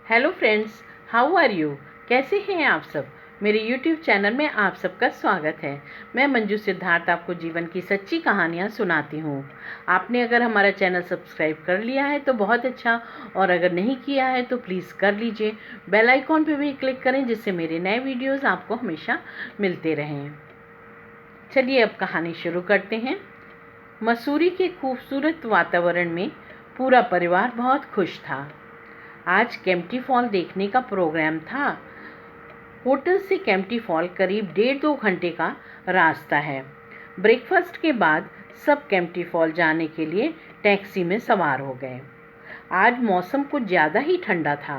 Hello friends, how are you. कैसे हैं आप सब। मेरे यूट्यूब चैनल में आप सबका स्वागत है। मैं मंजू सिद्धार्थ आपको जीवन की सच्ची कहानियाँ सुनाती हूँ। आपने अगर हमारा चैनल सब्सक्राइब कर लिया है तो बहुत अच्छा, और अगर नहीं किया है तो प्लीज़ कर लीजिए। बेल आइकॉन पे भी क्लिक करें जिससे मेरे नए वीडियोज़ आपको हमेशा मिलते रहें। चलिए अब कहानी शुरू करते हैं। मसूरी के खूबसूरत वातावरण में पूरा परिवार बहुत खुश था। आज केम्प्टी फॉल देखने का प्रोग्राम था। होटल से केम्प्टी फॉल करीब 1.5-2 घंटे का रास्ता है। ब्रेकफास्ट के बाद सब केम्प्टी फॉल जाने के लिए टैक्सी में सवार हो गए। आज मौसम कुछ ज़्यादा ही ठंडा था।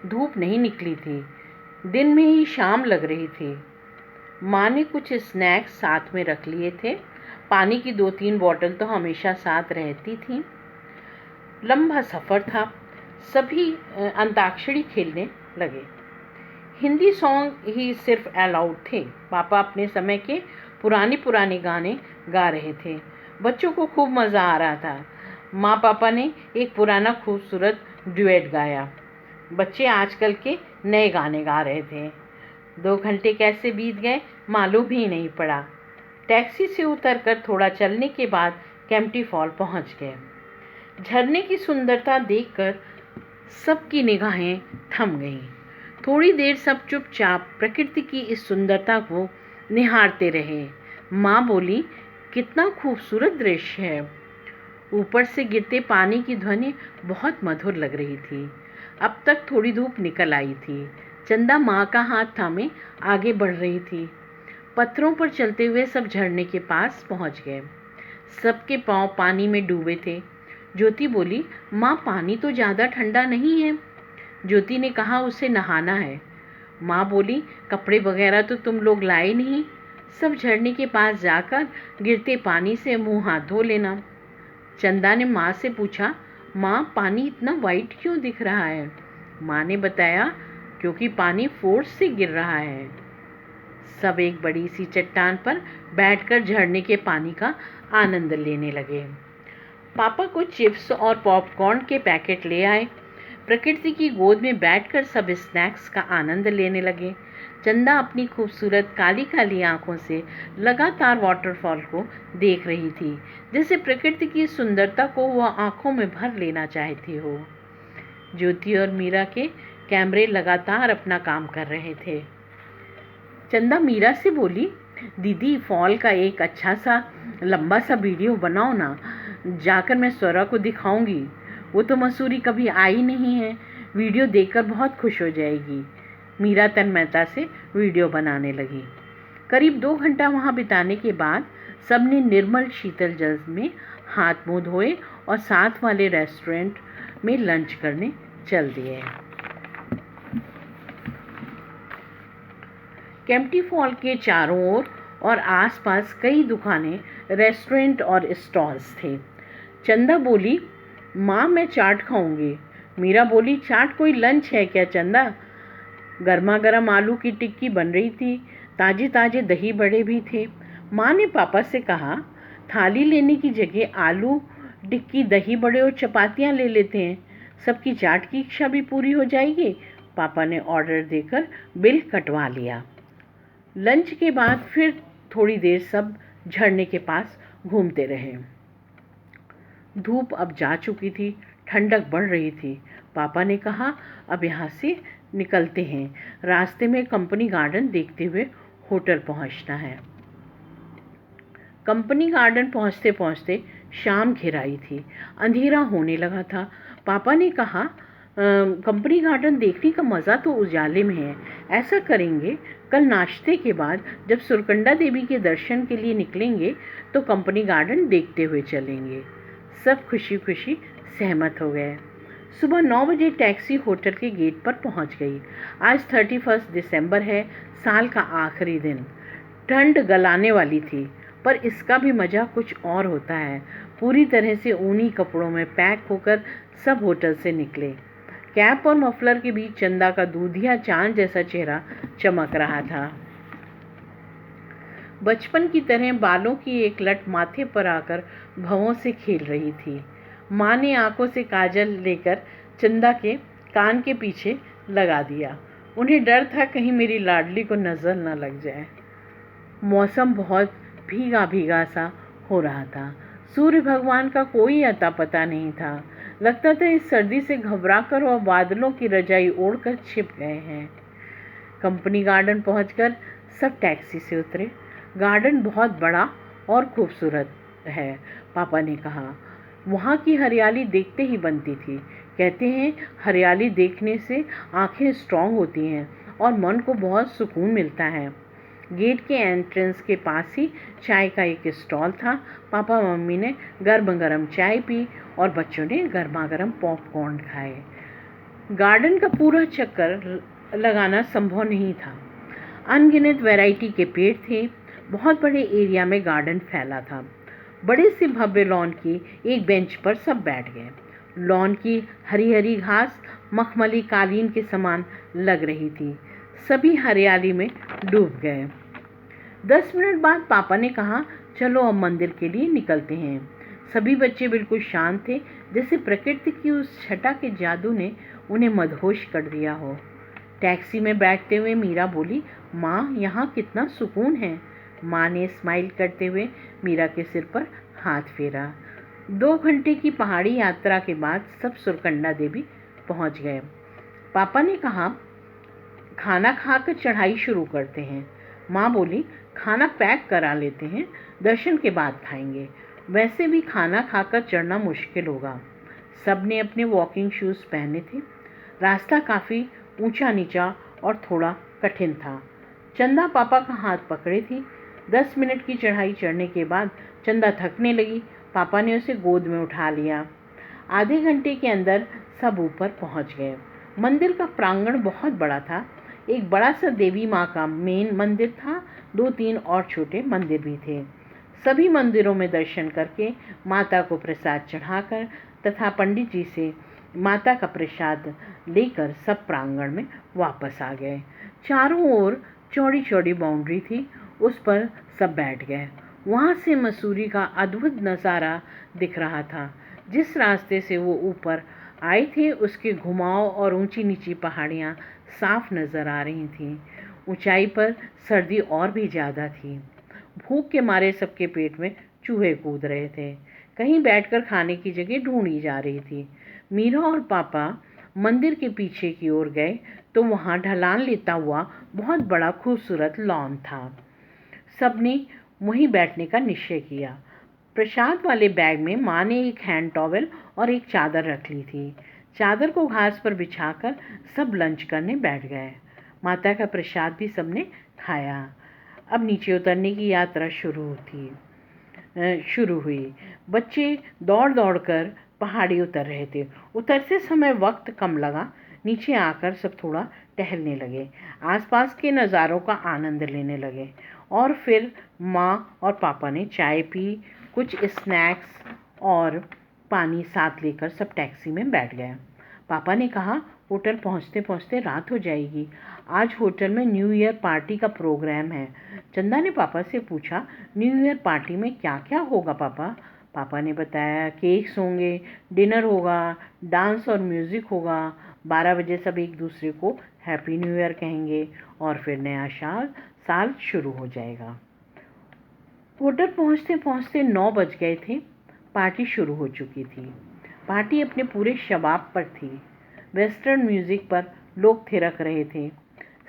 धूप नहीं निकली थी, दिन में ही शाम लग रही थी। माँ ने कुछ स्नैक्स साथ में रख लिए थे। पानी की 2-3 बॉटल तो हमेशा साथ रहती थी। लंबा सफ़र था। सभी अंताक्षरी खेलने लगे। हिंदी सॉन्ग ही सिर्फ अलाउड थे। पापा अपने समय के पुराने गाने गा रहे थे। बच्चों को खूब मज़ा आ रहा था। माँ पापा ने एक पुराना खूबसूरत डुएट गाया। बच्चे आजकल के नए गाने गा रहे थे। 2 घंटे कैसे बीत गए मालूम ही नहीं पड़ा। टैक्सी से उतरकर थोड़ा चलने के बाद केम्प्टी फॉल पहुँच गए। झरने की सुंदरता देखकर सबकी निगाहें थम गईं। थोड़ी देर सब चुपचाप प्रकृति की इस सुंदरता को निहारते रहे। माँ बोली, कितना खूबसूरत दृश्य है। ऊपर से गिरते पानी की ध्वनि बहुत मधुर लग रही थी। अब तक थोड़ी धूप निकल आई थी। चंदा माँ का हाथ थामे आगे बढ़ रही थी। पत्थरों पर चलते हुए सब झरने के पास पहुँच गए। सबके पाँव पानी में डूबे थे। ज्योति बोली, माँ पानी तो ज़्यादा ठंडा नहीं है। ज्योति ने कहा, उसे नहाना है। माँ बोली, कपड़े वगैरह तो तुम लोग लाए नहीं। सब झरने के पास जाकर गिरते पानी से मुंह हाथ धो लेना। चंदा ने माँ से पूछा, माँ पानी इतना वाइट क्यों दिख रहा है। माँ ने बताया, क्योंकि पानी फोर्स से गिर रहा है। सब एक बड़ी सी चट्टान पर बैठकर झरने के पानी का आनंद लेने लगे। पापा कुछ चिप्स और पॉपकॉर्न के पैकेट ले आए। प्रकृति की गोद में बैठकर सब स्नैक्स का आनंद लेने लगे। चंदा अपनी खूबसूरत काली काली आंखों से लगातार वाटरफॉल को देख रही थी, जैसे प्रकृति की सुंदरता को वह आंखों में भर लेना चाहती हो। ज्योति और मीरा के कैमरे लगातार अपना काम कर रहे थे। चंदा मीरा से बोली, दीदी फॉल का एक अच्छा सा लंबा सा वीडियो बनाओ ना, जाकर मैं स्वरा को दिखाऊंगी। वो तो मसूरी कभी आई नहीं है, वीडियो देखकर बहुत खुश हो जाएगी। मीरा तन्मयता से वीडियो बनाने लगी। करीब 2 घंटा वहाँ बिताने के बाद सबने निर्मल शीतल जल में हाथ मुँह धोए और साथ वाले रेस्टोरेंट में लंच करने चल दिए। केम्प्टी फॉल के चारों ओर और आसपास कई दुकानें, रेस्टोरेंट और स्टॉल्स थे। चंदा बोली, माँ मैं चाट खाऊंगी। मीरा बोली, चाट कोई लंच है क्या चंदा। गर्मा गर्म आलू की टिक्की बन रही थी। ताजे ताजे दही बड़े भी थे। माँ ने पापा से कहा, थाली लेने की जगह आलू टिक्की, दही बड़े और चपातियाँ ले लेते हैं। सबकी चाट की इच्छा भी पूरी हो जाएगी। पापा ने ऑर्डर देकर बिल कटवा लिया। लंच के बाद फिर थोड़ी देर सब झरने के पास घूमते रहे। धूप अब जा चुकी थी, ठंडक बढ़ रही थी। पापा ने कहा, अब यहाँ से निकलते हैं। रास्ते में कंपनी गार्डन देखते हुए होटल पहुँचना है। कंपनी गार्डन पहुँचते पहुँचते शाम घिर आई थी। अंधेरा होने लगा था। पापा ने कहा, कंपनी गार्डन देखने का मज़ा तो उजाले में है। ऐसा करेंगे, कल नाश्ते के बाद जब सुरकंडा देवी के दर्शन के लिए निकलेंगे तो कंपनी गार्डन देखते हुए चलेंगे। सब खुशी खुशी सहमत हो गए। सुबह 9 बजे टैक्सी होटल के गेट पर पहुंच गई। आज 31 दिसंबर है, साल का आखिरी दिन। ठंड गलाने वाली थी, पर इसका भी मज़ा कुछ और होता है। पूरी तरह से ऊनी कपड़ों में पैक होकर सब होटल से निकले। कैप और मफलर के बीच चंदा का दूधिया चांद जैसा चेहरा चमक रहा था। बचपन की तरह बालों की एक लट माथे पर आकर भवों से खेल रही थी। माँ ने आंखों से काजल लेकर चंदा के कान के पीछे लगा दिया। उन्हें डर था कहीं मेरी लाडली को नज़र न लग जाए। मौसम बहुत भीगा भीगा सा हो रहा था। सूर्य भगवान का कोई अता पता नहीं था। लगता था इस सर्दी से घबराकर और बादलों की रजाई ओढ़कर छिप गए हैं। कंपनी गार्डन पहुंचकर सब टैक्सी से उतरे। गार्डन बहुत बड़ा और खूबसूरत है, पापा ने कहा। वहाँ की हरियाली देखते ही बनती थी। कहते हैं हरियाली देखने से आंखें स्ट्रांग होती हैं और मन को बहुत सुकून मिलता है। गेट के एंट्रेंस के पास ही चाय का एक स्टॉल था। पापा मम्मी ने गर्म गर्म चाय पी और बच्चों ने गर्मा गर्म पॉपकॉर्न खाए। गार्डन का पूरा चक्कर लगाना संभव नहीं था। अनगिनत वैरायटी के पेड़ थे। बहुत बड़े एरिया में गार्डन फैला था। बड़े से भव्य लॉन की एक बेंच पर सब बैठ गए। लॉन की हरी हरी घास मखमली कालीन के समान लग रही थी। सभी हरियाली में डूब गए। 10 मिनट बाद पापा ने कहा, चलो अब मंदिर के लिए निकलते हैं। सभी बच्चे बिल्कुल शांत थे, जैसे प्रकृति की उस छटा के जादू ने उन्हें मदहोश कर दिया हो। टैक्सी में बैठते हुए मीरा बोली, माँ यहाँ कितना सुकून है। माँ ने स्माइल करते हुए मीरा के सिर पर हाथ फेरा। 2 घंटे की पहाड़ी यात्रा के बाद सब सुरकंडा देवी पहुँच गए। पापा ने कहा, खाना खाकर चढ़ाई शुरू करते हैं। माँ बोली, खाना पैक करा लेते हैं, दर्शन के बाद खाएंगे। वैसे भी खाना खाकर चढ़ना मुश्किल होगा। सब ने अपने वॉकिंग शूज़ पहने थे। रास्ता काफ़ी ऊंचा नीचा और थोड़ा कठिन था। चंदा पापा का हाथ पकड़े थी। 10 मिनट की चढ़ाई चढ़ने के बाद चंदा थकने लगी। पापा ने उसे गोद में उठा लिया। आधे घंटे के अंदर सब ऊपर पहुंच गए। मंदिर का प्रांगण बहुत बड़ा था। एक बड़ा सा देवी माँ का मेन मंदिर था। 2-3 और छोटे मंदिर भी थे। सभी मंदिरों में दर्शन करके माता को प्रसाद चढ़ाकर तथा पंडित जी से माता का प्रसाद लेकर सब प्रांगण में वापस आ गए। चारों ओर चौड़ी चौड़ी बाउंड्री थी, उस पर सब बैठ गए। वहाँ से मसूरी का अद्भुत नज़ारा दिख रहा था। जिस रास्ते से वो ऊपर आए थे उसके घुमाव और ऊंची नीची पहाड़ियाँ साफ नज़र आ रही थीं। ऊंचाई पर सर्दी और भी ज़्यादा थी। भूख के मारे सबके पेट में चूहे कूद रहे थे। कहीं बैठकर खाने की जगह ढूंढी जा रही थी। मीरा और पापा मंदिर के पीछे की ओर गए तो वहाँ ढलान लेता हुआ बहुत बड़ा खूबसूरत लॉन था। सबने वहीं बैठने का निश्चय किया। प्रसाद वाले बैग में माँ ने एक हैंड टॉवेल और एक चादर रख ली थी। चादर को घास पर बिछाकर सब लंच करने बैठ गए। माता का प्रसाद भी सबने खाया। अब नीचे उतरने की यात्रा शुरू हुई। बच्चे दौड़ दौड़ कर पहाड़ी उतर रहे थे। उतरते समय वक्त कम लगा। नीचे आकर सब थोड़ा टहलने लगे, आसपास के नज़ारों का आनंद लेने लगे। और फिर माँ और पापा ने चाय पी, कुछ स्नैक्स और पानी साथ लेकर सब टैक्सी में बैठ गए। पापा ने कहा, होटल पहुँचते पहुँचते रात हो जाएगी। आज होटल में न्यू ईयर पार्टी का प्रोग्राम है। चंदा ने पापा से पूछा, न्यू ईयर पार्टी में क्या क्या होगा पापा? पापा ने बताया, केक्स होंगे, डिनर होगा, डांस और म्यूज़िक होगा। 12 बजे सब एक दूसरे को हैप्पी न्यू ईयर कहेंगे और फिर नया साल शुरू हो जाएगा। होटल पहुँचते पहुँचते 9 बज गए थे। पार्टी शुरू हो चुकी थी। पार्टी अपने पूरे शबाब पर थी। वेस्टर्न म्यूज़िक पर लोग थिरक रहे थे।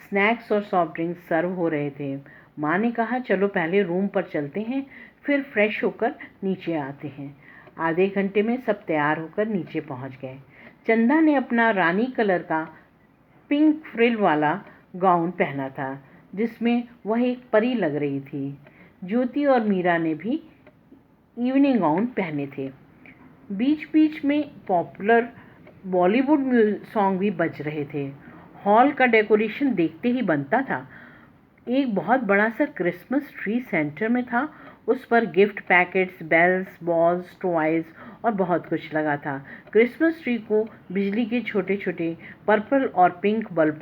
स्नैक्स और सॉफ्ट ड्रिंक्स सर्व हो रहे थे। माँ ने कहा, चलो पहले रूम पर चलते हैं, फिर फ्रेश होकर नीचे आते हैं। आधे घंटे में सब तैयार होकर नीचे पहुँच गए। चंदा ने अपना रानी कलर का पिंक फ्रिल वाला गाउन पहना था, जिसमें वह एक परी लग रही थी। ज्योति और मीरा ने भी इवनिंग गाउन पहने थे। बीच बीच में पॉपुलर बॉलीवुड सॉन्ग भी बज रहे थे। हॉल का डेकोरेशन देखते ही बनता था। एक बहुत बड़ा सा क्रिसमस ट्री सेंटर में था। उस पर gift packets, bells, balls, toys और बहुत कुछ लगा था। क्रिसमस ट्री को बिजली के छोटे छोटे पर्पल और पिंक बल्ब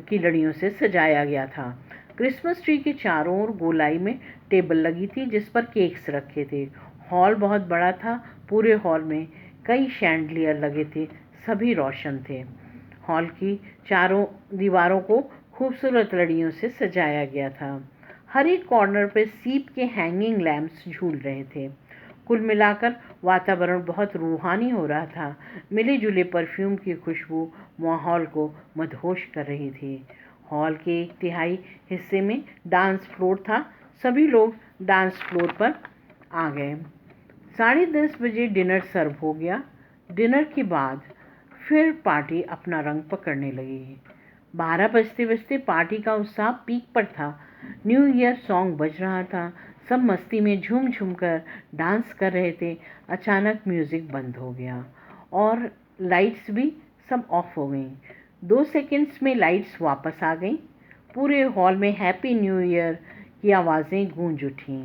की लड़ियों से सजाया गया था। क्रिसमस ट्री के चारों ओर गोलाई में टेबल लगी थी जिस पर केक्स रखे थे। हॉल बहुत बड़ा था। पूरे हॉल में कई शैंडलियर लगे थे, सभी रोशन थे। हॉल की चारों दीवारों को खूबसूरत लड़ियों से सजाया गया था। हर एक कॉर्नर पे सीप के हैंगिंग लैम्प्स झूल रहे थे। कुल मिलाकर वातावरण बहुत रूहानी हो रहा था। मिले जुले परफ्यूम की खुशबू माहौल को मदहोश कर रही थी। हॉल के 1/3 हिस्से में डांस फ्लोर था। सभी लोग डांस फ्लोर पर आ गए। 10:30 बजे डिनर सर्व हो गया। डिनर के बाद फिर पार्टी अपना रंग पकड़ने लगी। 12 बजते बजते पार्टी का उत्साह पीक पर था। न्यू ईयर सॉन्ग बज रहा था। सब मस्ती में झूम झूम कर डांस कर रहे थे। अचानक म्यूज़िक बंद हो गया और लाइट्स भी सब ऑफ हो गई। 2 सेकंड्स में लाइट्स वापस आ गईं। पूरे हॉल में हैप्पी न्यू ईयर की आवाज़ें गूंज उठीं।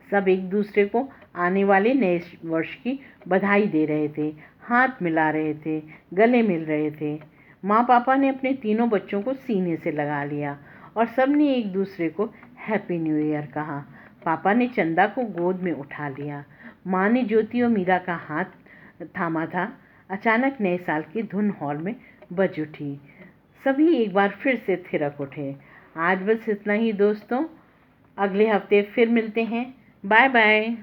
सब एक दूसरे को आने वाले नए वर्ष की बधाई दे रहे थे, हाथ मिला रहे थे, गले मिल रहे थे। माँ पापा ने अपने तीनों बच्चों को सीने से लगा लिया और सब ने एक दूसरे को हैप्पी न्यू ईयर कहा। पापा ने चंदा को गोद में उठा लिया। माँ ने ज्योति और मीरा का हाथ थामा था। अचानक नए साल की धुन हॉल में बज उठी। सभी एक बार फिर से थिरक उठे। आज बस इतना ही दोस्तों। अगले हफ्ते फिर मिलते हैं। Bye bye.